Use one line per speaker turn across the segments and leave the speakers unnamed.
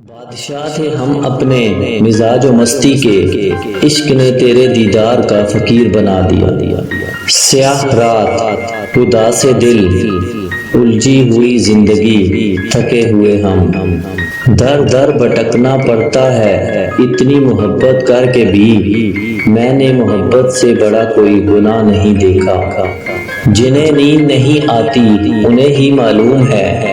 بادشاہ تھے ہم اپنے مزاج و مستی کے، عشق نے تیرے دیدار کا فقیر بنا دیا۔ سیاہ رات، اداس دل، الجھی ہوئی زندگی، تھکے ہوئے ہم در در بھٹکنا پڑتا ہے۔ اتنی محبت کر کے بھی میں نے محبت سے بڑا کوئی گناہ نہیں دیکھا۔ جنہیں نیند نہیں آتی انہیں ہی معلوم ہے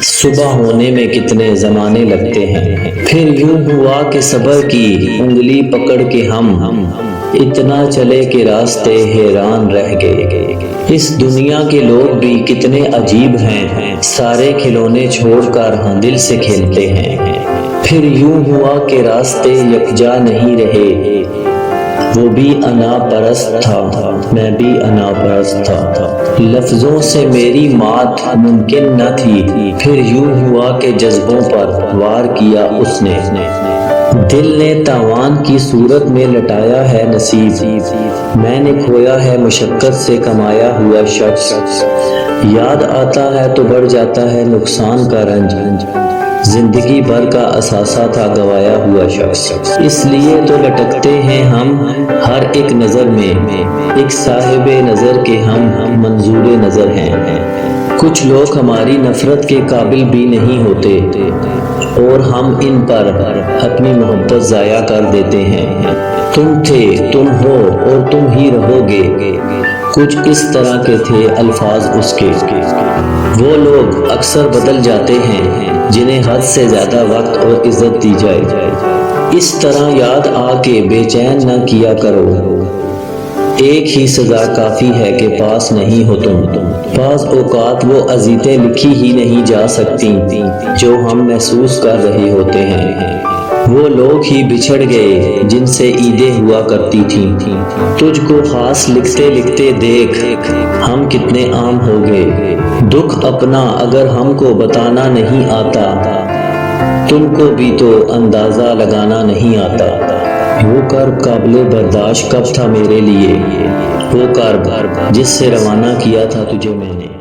صبح ہونے میں کتنے زمانے لگتے ہیں۔ پھر یوں ہوا کہ صبر کی انگلی پکڑ کے ہم اتنا چلے کہ راستے حیران رہ گئے۔ اس دنیا کے لوگ بھی کتنے عجیب ہیں، سارے کھلونے چھوڑ کر دل سے کھیلتے ہیں۔ پھر یوں ہوا کہ راستے یکجا نہیں رہے، وہ بھی انا پرست تھا، میں بھی انا پرست تھا۔ لفظوں سے میری مات ممکن نہ تھی، پھر یوں ہوا کہ جذبوں پر وار کیا اس نے۔ دل نے تاوان کی صورت میں لٹایا ہے نصیب، میں نے کھویا ہے مشقت سے کمایا ہوا شخص۔ یاد آتا ہے تو بڑھ جاتا ہے نقصان کا رنج، زندگی بھر کا اثاثہ تھا گوایا ہوا شخص۔ اس لیے تو لٹکتے ہیں ہم ہر ایک نظر میں، ایک صاحب نظر کے ہم منظور نظر ہیں۔ کچھ لوگ ہماری نفرت کے قابل بھی نہیں ہوتے اور ہم ان پر اپنی محبت ضائع کر دیتے ہیں۔ تم تھے، تم ہو اور تم ہی رہو گے، کچھ اس طرح کے تھے الفاظ اس کے۔ وہ لوگ اکثر بدل جاتے ہیں جنہیں حد سے زیادہ وقت اور عزت دی جائے۔ اس طرح یاد آ کے بے چین نہ کیا کرو، ایک ہی سزا کافی ہے کہ پاس نہیں ہو تم۔ بعض اوقات وہ اذیتیں لکھی ہی نہیں جا سکتی جو ہم محسوس کر رہے ہوتے ہیں۔ وہ لوگ ہی بچھڑ گئے جن سے عیدیں ہوا کرتی تھیں۔ تجھ کو خاص لکھتے لکھتے دیکھ ہم کتنے عام ہو گئے۔ دکھ اپنا اگر ہم کو بتانا نہیں آتا، تم کو بھی تو اندازہ لگانا نہیں آتا۔ وہ کرب قابل برداشت کب تھا میرے لیے، وہ کرب جس سے روانہ کیا تھا تجھے میں نے۔